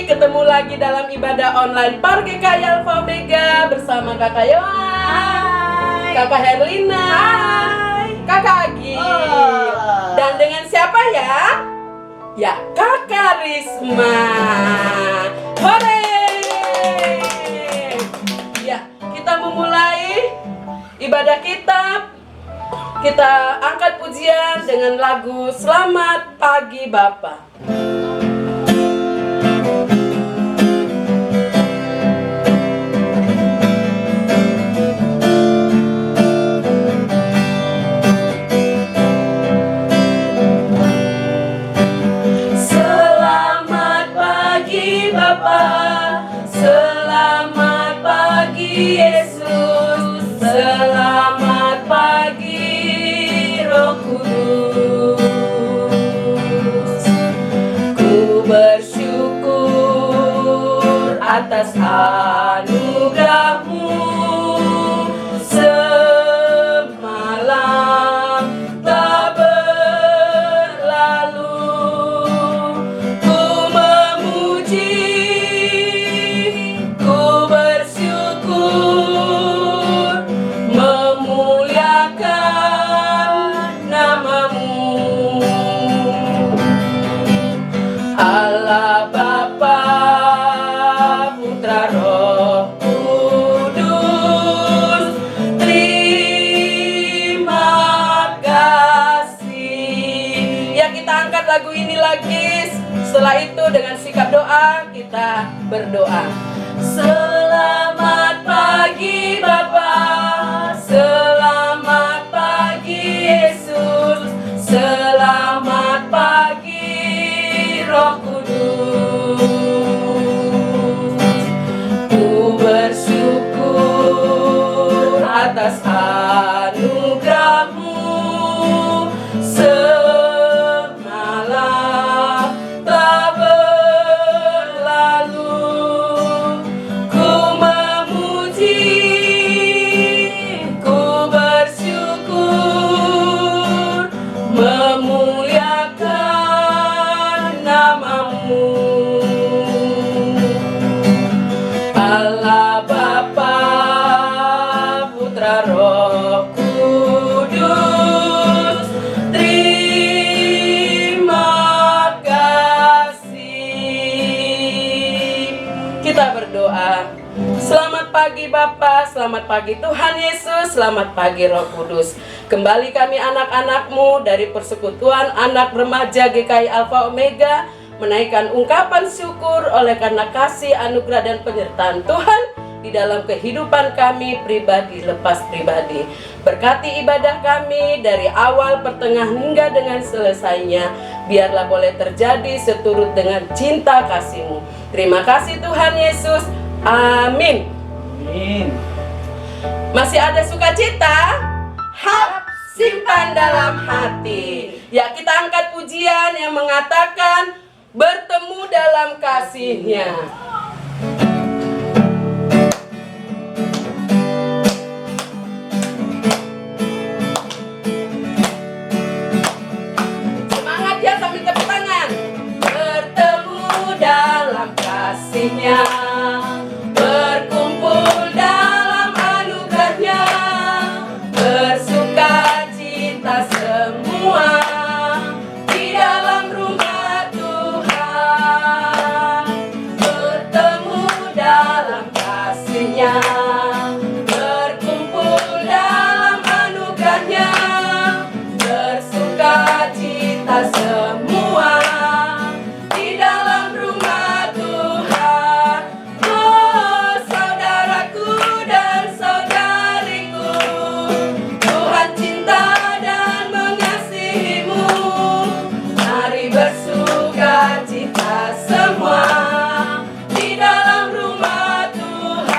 ketemu lagi dalam ibadah online Par GKI Alpha Omega bersama Kakak Yohan, Kakak Herlina, Kakak Agi, dan dengan siapa ya? Ya, Kakak Risma. Hore! Ya, kita memulai ibadah kita. Kita angkat pujian dengan lagu Selamat Pagi Bapa. Selamat pagi Bapa, selamat pagi Yesus, selamat pagi Roh Kudus. Ku bersyukur atas anugerah-Mu semalam tak berlalu. Ku memuji, ku bersyukur, memuliakan nama-Mu. Allah Bapa, Putra, Roh Kudus, terima kasih. Ya, kita angkat lagu ini lagi. Setelah itu dengan sikap doa kita berdoa. Selamat pagi Bapa, selamat pagi Yesus, selamat pagi Roh Kudus. Ku bersyukur atas anugerah-Mu semalam tak berlalu. Ku memuji, ku bersyukur, memuliakan nama-Mu. Allah Bapa, Putra, Roh Kudus, terima kasih. Kita berdoa. Selamat pagi Bapa, selamat pagi Tuhan Yesus, selamat pagi Roh Kudus. Kembali kami anak-anak-Mu dari Persekutuan Anak Remaja GKI Alpha Omega menaikkan ungkapan syukur oleh karena kasih, anugerah dan penyertaan Tuhan di dalam kehidupan kami pribadi lepas pribadi. Berkati ibadah kami dari awal, pertengahan hingga dengan selesainya. Biarlah boleh terjadi seturut dengan cinta kasih-Mu. Terima kasih Tuhan Yesus. Amin. Amin. Masih ada sukacita? Harap simpan dalam hati. Ya, kita angkat pujian yang mengatakan bertemu dalam kasih-Nya. Semangat ya, sambil tepuk tangan. Bertemu dalam kasih-Nya, berkumpul dalam anugerah-Nya, bersuka cita semua di dalam rumah Tuhan. Bertemu dalam kasih-Nya, berkumpul dalam anugerah-Nya, bersuka cita semua di dalam rumah Tuhan. Oh saudaraku dan saudariku, Tuhan cinta dan mengasihi-Mu. Mari bersuka cita semua di dalam rumah Tuhan.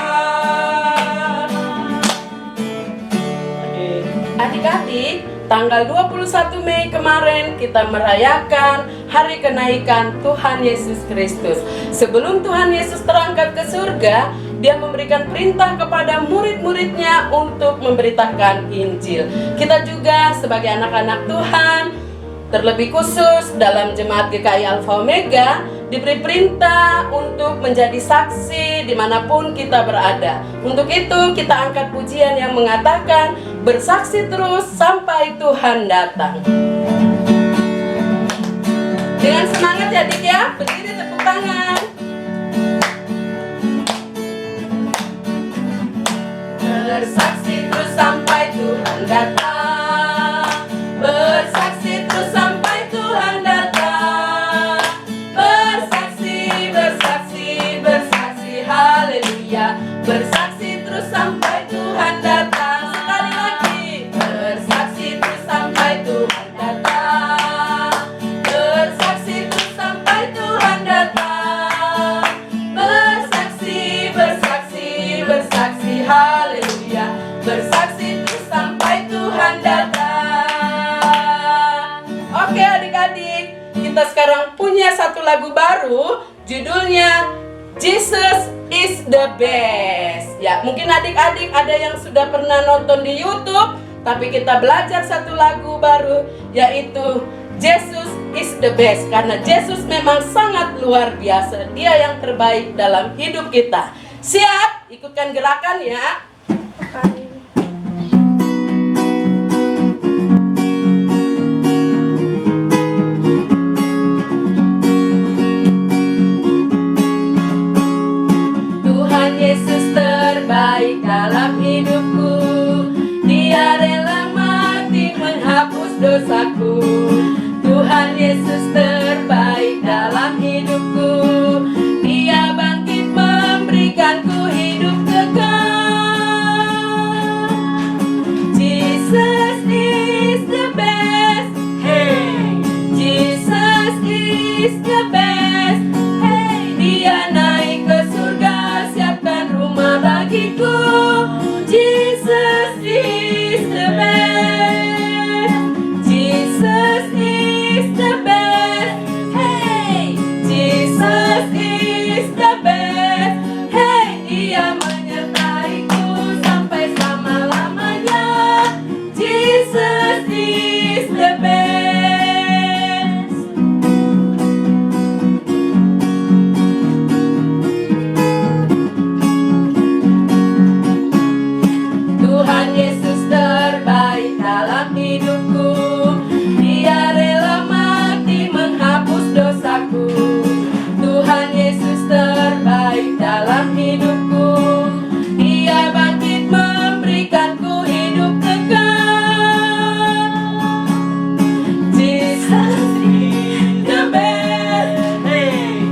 Adik-adik, tanggal 21 Mei kemarin kita merayakan hari kenaikan Tuhan Yesus Kristus. Sebelum Tuhan Yesus terangkat ke surga, Dia memberikan perintah kepada murid-muridnya untuk memberitakan Injil. Kita juga sebagai anak-anak Tuhan, terlebih khusus dalam jemaat GKI Alpha Omega, diberi perintah untuk menjadi saksi dimanapun kita berada. Untuk itu kita angkat pujian yang mengatakan bersaksi terus sampai Tuhan datang. Dengan semangat ya Dik ya, berdiri tepuk tangan. Bersaksi terus sampai Tuhan datang. Bersaksi terus sampai Tuhan datang. Bersaksi, bersaksi, bersaksi, haleluya. Bersaksi terus sampai Tuhan datang. Sekali lagi. Bersaksi terus sampai Tuhan datang. Bersaksi terus sampai Tuhan datang. Bersaksi, bersaksi, bersaksi, haleluya. Bersaksi terus sampai Tuhan datang. Oke adik-adik, kita sekarang punya satu lagu baru, judulnya Jesus is the best. Ya, mungkin adik-adik ada yang sudah pernah nonton di YouTube, tapi kita belajar satu lagu baru, yaitu Jesus is the best. Karena Yesus memang sangat luar biasa. Dia yang terbaik dalam hidup kita. Siap? Ikutkan gerakan ya. Tuhan Yesus terbaik dalam hidupku. Dia rela mati menghapus dosaku. Tuhan Yesus terbaik dalam hidupku. Dia bangkit memberikanku hidup kekal. Jesus is the best. Hey, Jesus is the best. Hey, dia naik ke surga, siapkan rumah bagiku. Jesus is the best. Jesus is the best. Hey, Jesus is the best. Hey, dia menyertaiku sampai selama-lamanya. Jesus is the best. Tuhan Yesus terbaik dalam hidupku. Dia rela mati menghapus dosaku. Tuhan Yesus terbaik dalam hidupku. Dia bangkit memberikanku hidup kekal. Jesus is the best. Hey,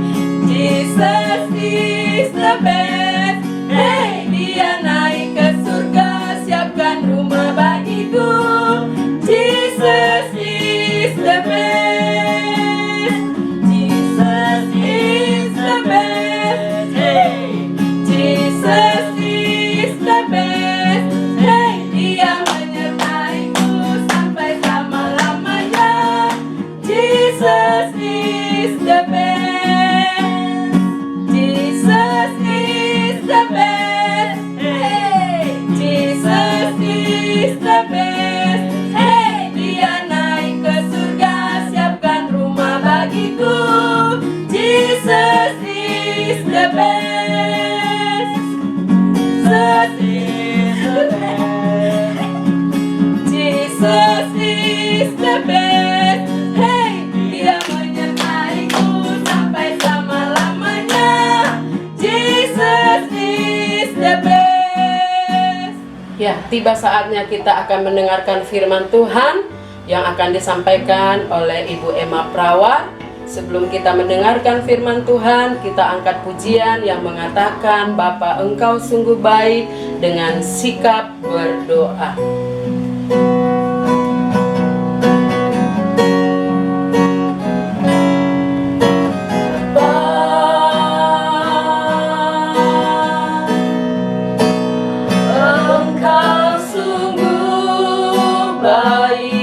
Jesus is the best. Hey, dia naik ke surga, siapkan rumah bagiku. Jesus is the best. Jesus is the best. Hey, Jesus is the best. Hey, dia menyertaiku sampai selama-lamanya. Jesus is the best. Jesus is the best. Hey, Jesus is the best. Hey, dia naik ke surga, siapkan rumah bagiku. Jesus is the best. Jesus is the best. Jesus is the best. Hey, dia menyertaiku sampai selama-lamanya. Jesus is the best. Ya, tiba saatnya kita akan mendengarkan firman Tuhan yang akan disampaikan oleh Ibu Emma Prawa. Sebelum kita mendengarkan firman Tuhan, kita angkat pujian yang mengatakan Bapa Engkau sungguh baik dengan sikap berdoa. Engkau sungguh baik.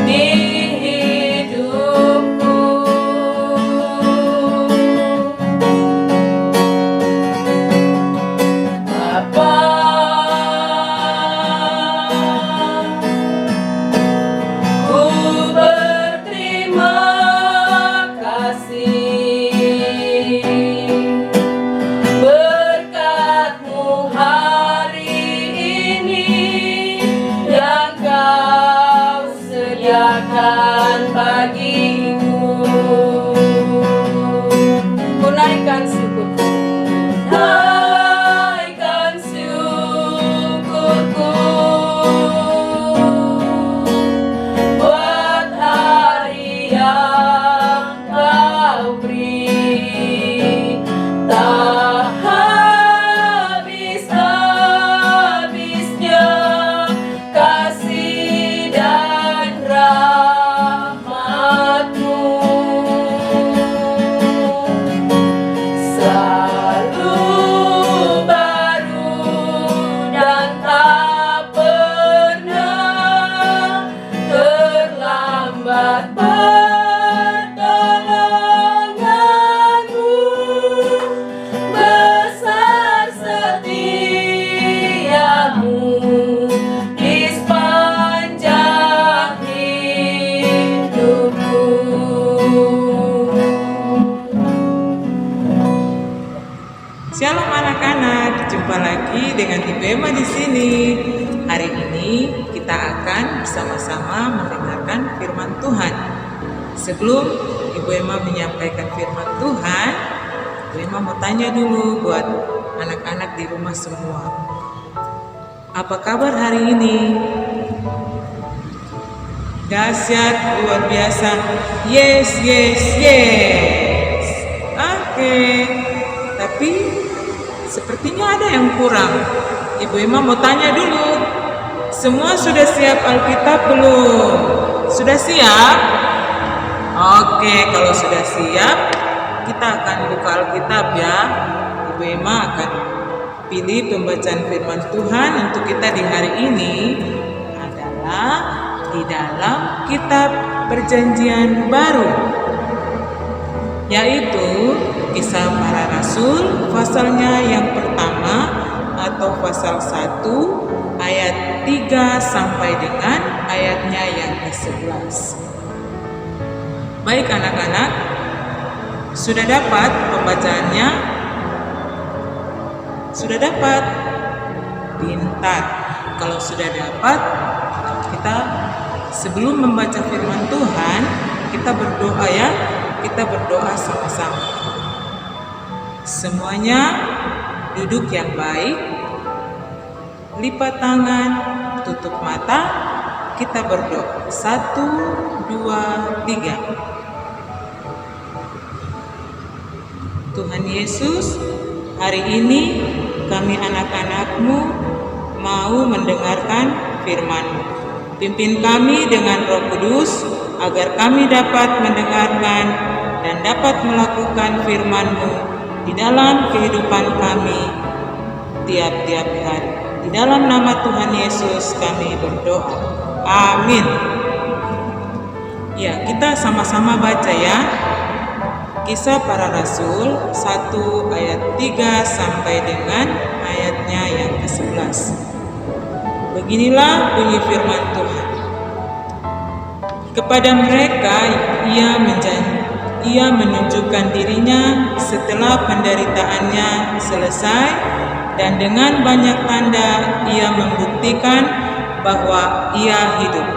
Di hidup dengan Ibu Emma di sini. Hari ini kita akan bersama-sama mendengarkan firman Tuhan. Sebelum Ibu Emma menyampaikan firman Tuhan, Ibu Emma mau tanya dulu buat anak-anak di rumah semua. Apa kabar hari ini? Dahsyat, luar biasa. Yes. Oke. Tapi sepertinya ada yang kurang. Ibu Emma mau tanya dulu. Semua sudah siap Alkitab belum? Sudah siap? Oke, kalau sudah siap, kita akan buka Alkitab ya. Ibu Emma akan pilih pembacaan firman Tuhan untuk kita di hari ini adalah di dalam kitab Perjanjian Baru, yaitu Kisah Para Rasul pasalnya yang pertama atau pasal 1 ayat 3 sampai dengan ayatnya yang ke-11. Baik anak-anak, sudah dapat pembacaannya? Sudah dapat? Pintar. Kalau sudah dapat, kita sebelum membaca firman Tuhan, kita berdoa ya. Kita berdoa sama-sama. Semuanya duduk yang baik, lipat tangan, tutup mata, kita berdoa. 1, 2, 3. Tuhan Yesus, hari ini kami anak-anak-Mu mau mendengarkan firman-Mu. Pimpin kami dengan Roh Kudus agar kami dapat mendengarkan dan dapat melakukan firman-Mu di dalam kehidupan kami tiap-tiap hari. Di dalam nama Tuhan Yesus kami berdoa. Amin. Ya, kita sama-sama baca ya. Kisah Para Rasul 1 ayat 3 sampai dengan ayatnya yang ke-11. Beginilah bunyi firman Tuhan. Kepada mereka ia menunjukkan dirinya setelah penderitaannya selesai, dan dengan banyak tanda ia membuktikan bahwa ia hidup.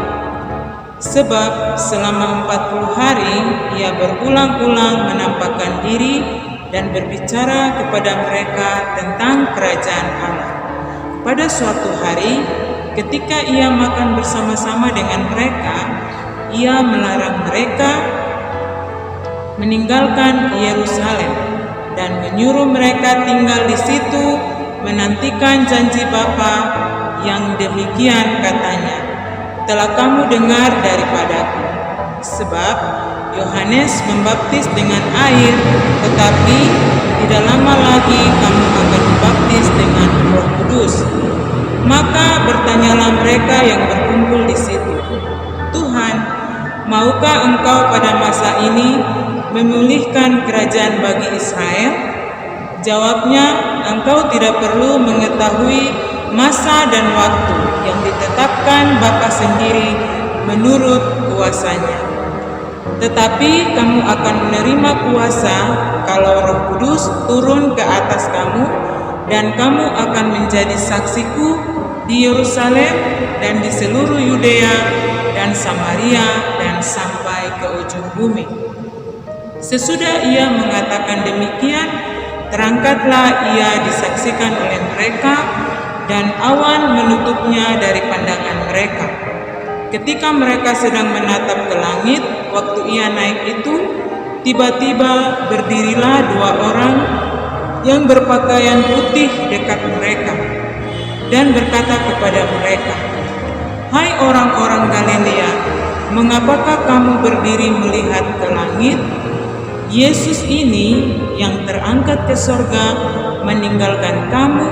Sebab selama 40 hari ia berulang-ulang menampakkan diri dan berbicara kepada mereka tentang kerajaan Allah. Pada suatu hari, ketika ia makan bersama-sama dengan mereka, ia melarang mereka meninggalkan Yerusalem dan menyuruh mereka tinggal di situ menantikan janji Bapa yang demikian katanya, telah kamu dengar daripadaku. Sebab Yohanes membaptis dengan air, tetapi tidak lama lagi kamu akan dibaptis dengan Roh Kudus. Maka bertanyalah mereka yang berkumpul di situ, Tuhan, maukah Engkau pada masa ini memulihkan kerajaan bagi Israel? Jawabnya, Engkau tidak perlu mengetahui masa dan waktu yang ditetapkan Bapa sendiri menurut kuasanya. Tetapi kamu akan menerima kuasa kalau Roh Kudus turun ke atas kamu, dan kamu akan menjadi saksiku di Yerusalem dan di seluruh Yudea dan Samaria dan sampai ke ujung bumi. Sesudah ia mengatakan demikian, terangkatlah ia disaksikan oleh mereka, dan awan menutupnya dari pandangan mereka. Ketika mereka sedang menatap ke langit, waktu ia naik itu, tiba-tiba berdirilah 2 orang yang berpakaian putih dekat mereka, dan berkata kepada mereka, "Hai orang-orang Galilea, mengapakah kamu berdiri melihat ke langit? Yesus ini yang terangkat ke sorga meninggalkan kamu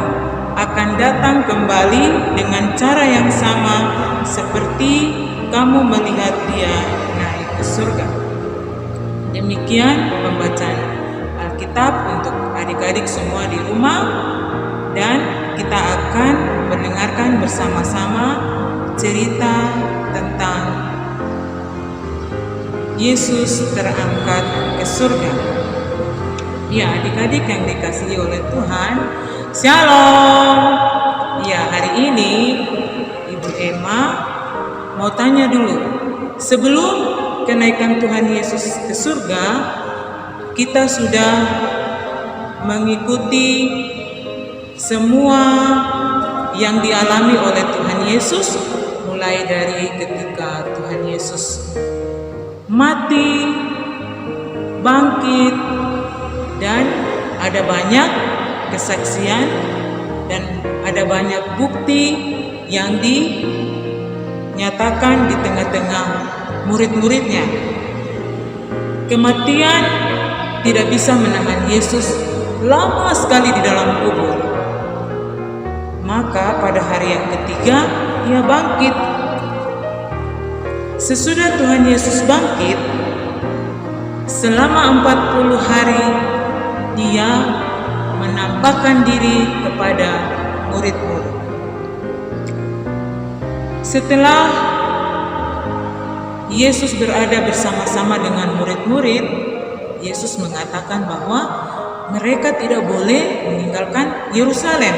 akan datang kembali dengan cara yang sama seperti kamu melihat dia naik ke surga." Demikian pembacaan Alkitab untuk adik-adik semua di rumah, dan kita akan mendengarkan bersama-sama cerita tentang Yesus terangkat ke surga. Ya, adik-adik yang dikasihi oleh Tuhan, Shalom. Sebelum kenaikan Tuhan Yesus ke surga, kita sudah mengikuti semua yang dialami oleh Tuhan Yesus, mulai dari ketika Tuhan Yesus mati, bangkit, dan ada banyak kesaksian dan ada banyak bukti yang dinyatakan di tengah-tengah murid-muridnya. Kematian tidak bisa menahan Yesus lama sekali di dalam kubur. Maka pada hari yang ketiga ia bangkit. Sesudah Tuhan Yesus bangkit, selama 40 hari dia menampakkan diri kepada murid-murid. Setelah Yesus berada bersama-sama dengan murid-murid, Yesus mengatakan bahwa mereka tidak boleh meninggalkan Yerusalem.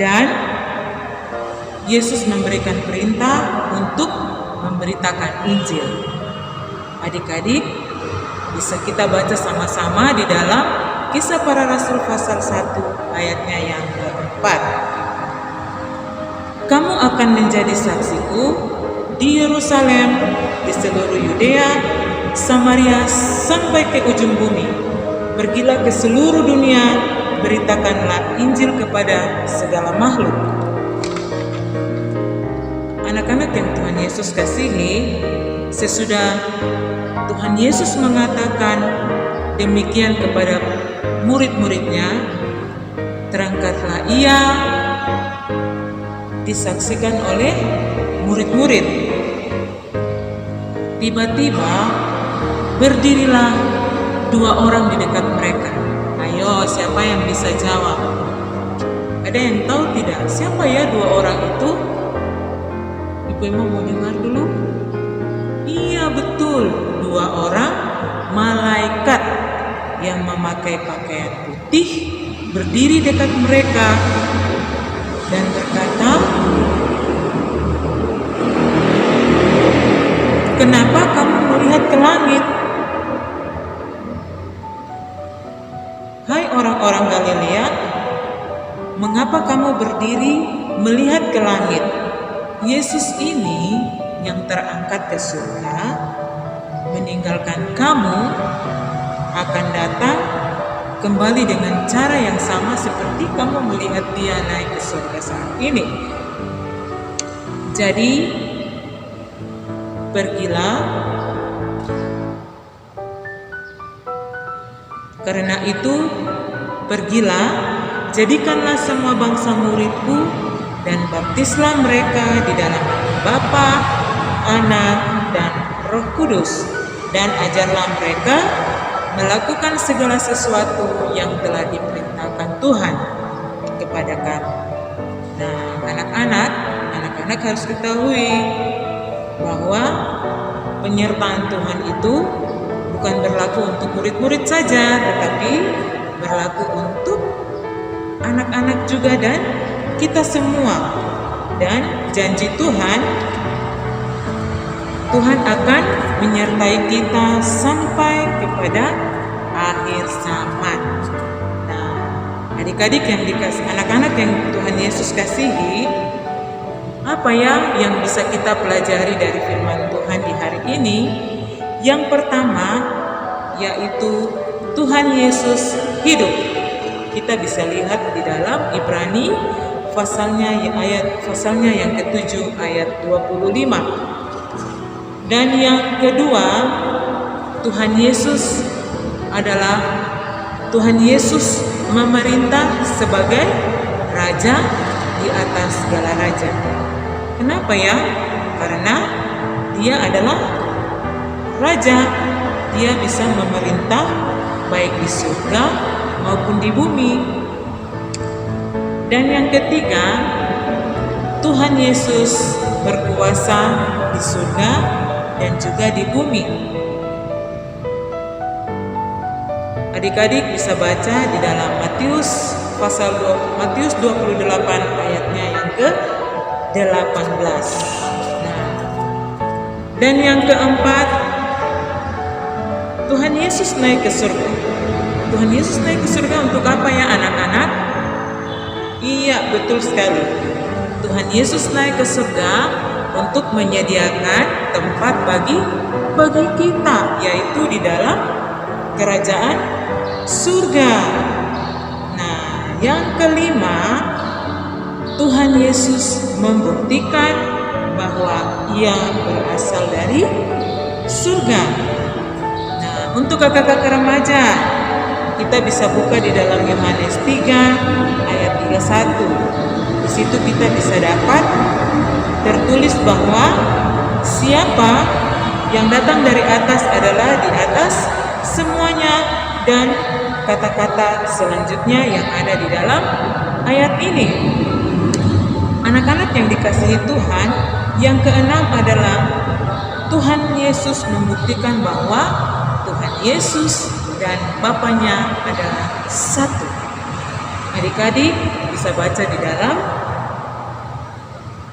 Dan Yesus memberikan perintah untuk memberitakan Injil. Adik-adik, bisa kita baca sama-sama di dalam Kisah Para Rasul pasal 1 ayatnya yang keempat. Kamu akan menjadi saksiku di Yerusalem, di seluruh Yudea, Samaria, sampai ke ujung bumi. Pergilah ke seluruh dunia, beritakanlah Injil kepada segala makhluk. Anak-anak yang Tuhan Yesus kasihi, sesudah Tuhan Yesus mengatakan demikian kepada murid-muridnya, terangkatlah ia disaksikan oleh murid-murid. Tiba-tiba berdirilah 2 orang di dekat mereka. Ayo, siapa yang bisa jawab? Ada yang tahu tidak? Siapa ya 2 orang itu? Ibu Emma mau dengar dulu? Iya, betul. 2 orang malaikat yang memakai pakaian putih berdiri dekat mereka dan berkata, "Kenapa kamu melihat ke langit? Hai orang-orang Galilea, mengapa kamu berdiri melihat ke langit? Yesus ini yang terangkat ke surga, meninggalkan kamu, akan datang kembali dengan cara yang sama seperti kamu melihat dia naik ke surga saat ini. Jadi, pergilah, karena itu pergilah, jadikanlah semua bangsa muridku dan baptislah mereka di dalam Bapa, Anak, dan Roh Kudus, dan ajarlah mereka melakukan segala sesuatu yang telah diperintahkan Tuhan kepada kami." Nah, anak-anak harus ketahui bahwa penyertaan Tuhan itu bukan berlaku untuk murid-murid saja, tetapi berlaku untuk anak-anak juga dan kita semua. Dan janji Tuhan akan menyertai kita sampai kepada akhir zaman. Nah, adik-adik yang dikasih, anak-anak yang Tuhan Yesus kasihi, apa ya yang bisa kita pelajari dari firman Tuhan di hari ini? Yang pertama yaitu Tuhan Yesus hidup. Kita bisa lihat di dalam Ibrani pasalnya yang ke-7 ayat 25. Dan yang kedua, Tuhan Yesus memerintah sebagai raja di atas segala raja. Kenapa ya? Karena dia adalah raja. Dia bisa memerintah baik di surga maupun di bumi. Dan yang ketiga, Tuhan Yesus berkuasa di surga dan juga di bumi. Adik-adik bisa baca di dalam Matius 28 ayatnya yang ke-18. Nah, Dan yang keempat, Tuhan Yesus naik ke surga. Tuhan Yesus naik ke surga untuk apa ya anak-anak? Iya, betul sekali. Tuhan Yesus naik ke surga untuk menyediakan tempat bagi kita, yaitu di dalam kerajaan surga. Nah, yang kelima, Tuhan Yesus membuktikan bahwa Ia berasal dari surga. Nah, untuk kakak-kakak remaja, kita bisa buka di dalam Yohanes 3 ayat 31. Di situ kita bisa dapat tertulis bahwa siapa yang datang dari atas adalah di atas semuanya, dan kata-kata selanjutnya yang ada di dalam ayat ini. Anak-anak yang dikasihi Tuhan, yang keenam adalah Tuhan Yesus membuktikan bahwa Tuhan Yesus dan Bapanya adalah satu. Adik-adik bisa baca di dalam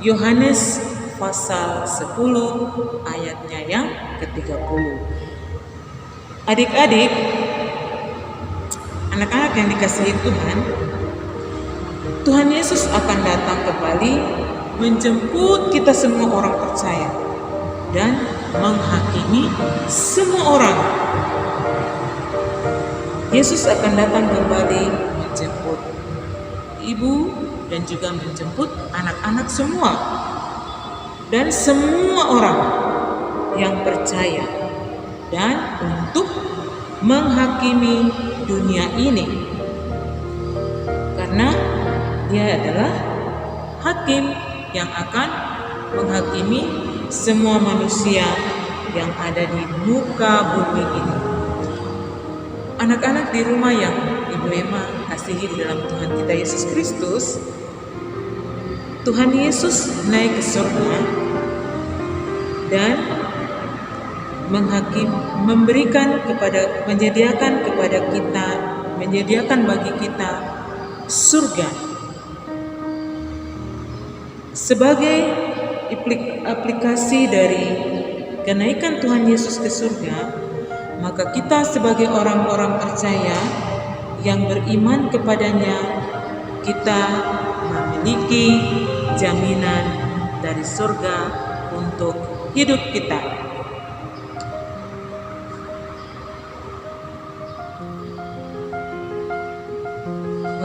Yohanes pasal 10 ayatnya yang ke-30. Adik-adik, anak-anak yang dikasihi Tuhan, Tuhan Yesus akan datang kembali menjemput kita semua orang percaya dan menghakimi semua orang. Yesus akan datang kembali menjemput ibu dan juga menjemput anak-anak semua dan semua orang yang percaya, dan untuk menghakimi dunia ini, karena Dia adalah hakim yang akan menghakimi semua manusia yang ada di muka bumi ini. Anak-anak di rumah yang Ibu Emma kasihi di dalam Tuhan kita Yesus Kristus, Tuhan Yesus naik ke surga dan menyediakan bagi kita surga. Sebagai aplikasi dari kenaikan Tuhan Yesus ke surga, maka kita sebagai orang-orang percaya yang beriman kepadanya, kita memiliki jaminan dari surga untuk hidup kita.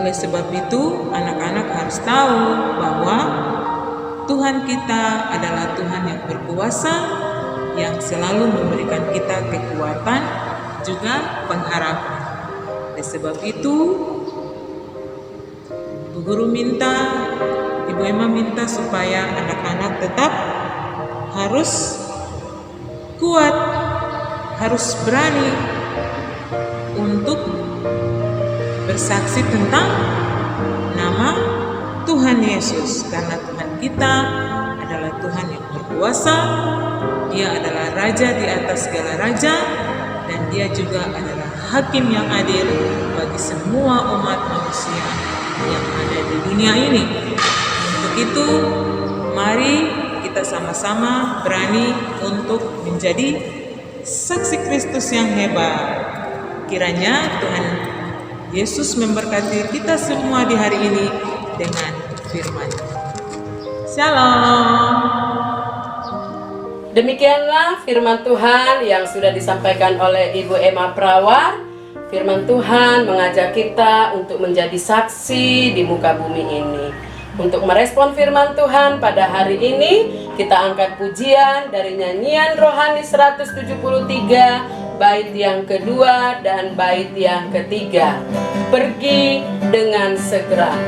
Oleh sebab itu, anak-anak harus tahu bahwa Tuhan kita adalah Tuhan yang berkuasa, yang selalu memberikan kita kekuatan juga pengharapan. Oleh sebab itu, Bu Guru minta, Ibu Emma minta supaya anak-anak tetap harus kuat, harus berani untuk bersaksi tentang nama Tuhan Yesus, karena Tuhan kita adalah Tuhan yang berkuasa. Dia adalah Raja di atas segala raja, dan Dia juga adalah Hakim yang adil bagi semua umat manusia yang ada di dunia ini. Untuk itu, mari kita sama-sama berani untuk menjadi saksi Kristus yang hebat. Kiranya Tuhan Yesus memberkati kita semua di hari ini dengan firman. Shalom. Demikianlah firman Tuhan yang sudah disampaikan oleh Ibu Emma Prawar. Firman Tuhan mengajak kita untuk menjadi saksi di muka bumi ini. Untuk merespon firman Tuhan pada hari ini, kita angkat pujian dari nyanyian rohani 173, bait yang kedua dan bait yang ketiga. Pergi dengan segera.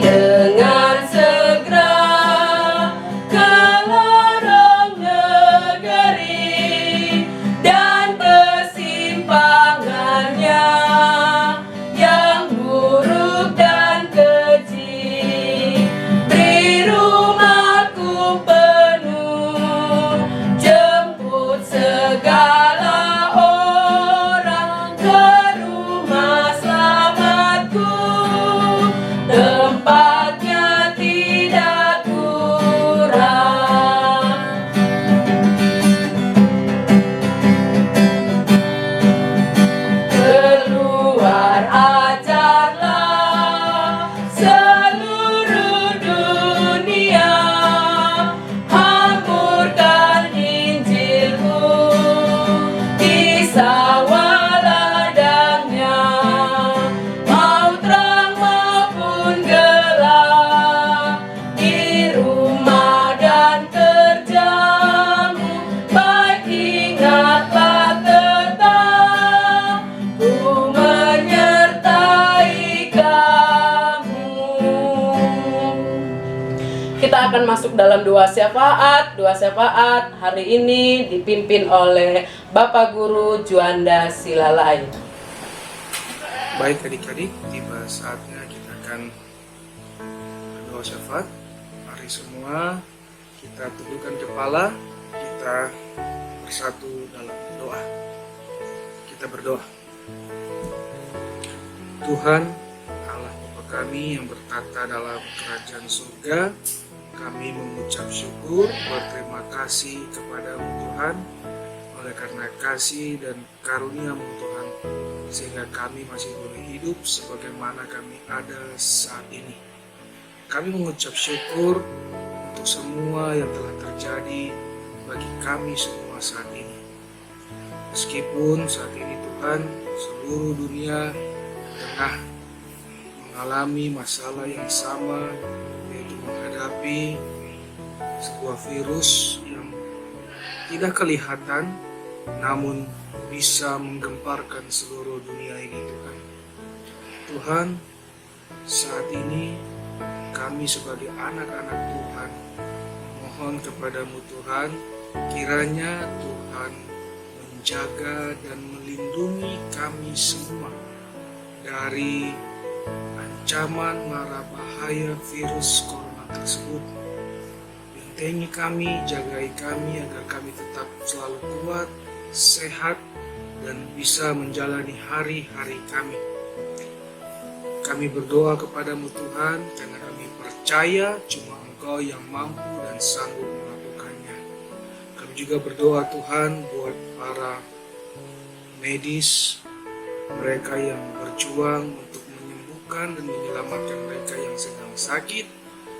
Dengan segera ke lorong negeri dan kesimpangannya yang buruk dan keji. Beri rumahku penuh, jemput segala orang. akan masuk dalam doa syafaat. Doa syafaat hari ini dipimpin oleh Bapak Guru Juanda Silalai. Baik adik-adik, tiba saatnya kita akan berdoa syafaat. Mari semua kita tundukkan kepala, kita bersatu dalam doa. Kita berdoa. Tuhan, Allah Bapa kami yang bertata dalam kerajaan surga, kami mengucap syukur, berterima kasih kepadamu Tuhan, oleh karena kasih dan karunia-Mu Tuhan, sehingga kami masih boleh hidup sebagaimana kami ada saat ini. Kami mengucap syukur untuk semua yang telah terjadi bagi kami semua saat ini. Meskipun saat ini Tuhan, seluruh dunia tengah mengalami masalah yang sama, yaitu menghadapi sebuah virus yang tidak kelihatan namun bisa menggemparkan seluruh dunia ini Tuhan. Tuhan, saat ini kami sebagai anak-anak Tuhan mohon kepadamu Tuhan, kiranya Tuhan menjaga dan melindungi kami semua dari ancaman mara bahaya virus corona tersebut. Bentengi kami, jagai kami agar kami tetap selalu kuat, sehat, dan bisa menjalani hari-hari kami. Kami berdoa kepadamu Tuhan, karena kami percaya cuma Engkau yang mampu dan sanggup melakukannya. Kami juga berdoa Tuhan buat para medis, mereka yang berjuang untuk menyembuhkan dan menyelamatkan mereka yang sedang sakit.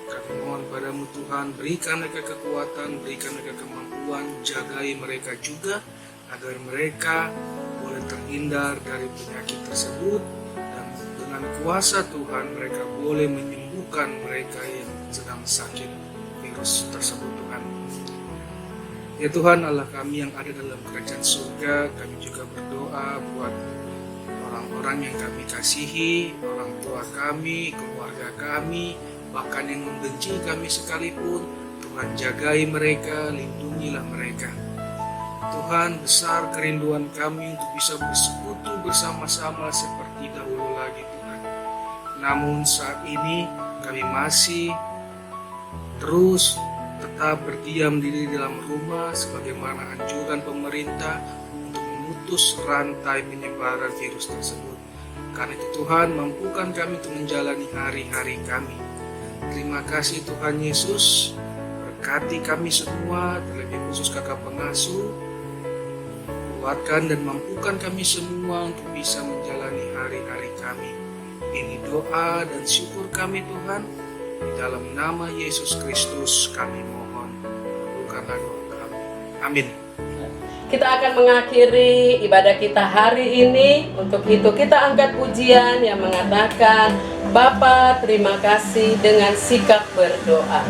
Kami mohon padamu Tuhan, berikan mereka kekuatan, berikan mereka kemampuan, jagai mereka juga, agar mereka boleh terhindar dari penyakit tersebut, dan dengan kuasa Tuhan mereka boleh menyembuhkan mereka yang sedang sakit virus tersebut Tuhan. Ya Tuhan Allah kami yang ada dalam kerajaan surga, kami juga berdoa buat orang-orang yang kami kasihi, orang tua kami, keluarga kami, bahkan yang membenci kami sekalipun. Tuhan jagai mereka, lindungilah mereka. Tuhan, besar kerinduan kami untuk bisa bersekutu bersama-sama seperti dahulu lagi Tuhan. Namun saat ini kami masih terus tetap berdiam diri dalam rumah sebagaimana anjuran pemerintah untuk memutus rantai penyebaran virus tersebut. Karena itu Tuhan, mampukan kami untuk menjalani hari-hari kami. Terima kasih Tuhan Yesus, berkati kami semua, terlebih khusus kakak pengasuh. Kuatkan dan mampukan kami semua untuk bisa menjalani hari-hari kami. Ini doa dan syukur kami Tuhan. Di dalam nama Yesus Kristus kami mohon. Kabulkanlah doa kami. Amin. Kita akan mengakhiri ibadah kita hari ini. Untuk itu kita angkat pujian yang mengatakan, Bapa terima kasih dengan sikap berdoa.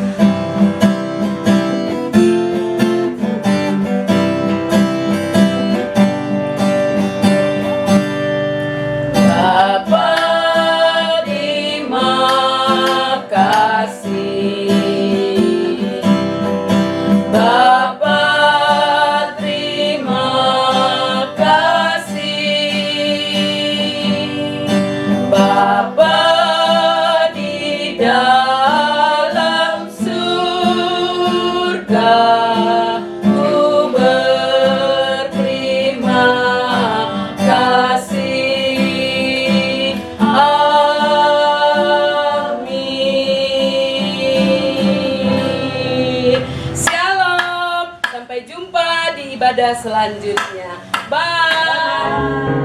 Bapa terima kasih. Bapa terima kasih. Bapa di dalam surga, ku berterima kasih. Amin. Shalom. Sampai jumpa di ibadah selanjutnya. Bye.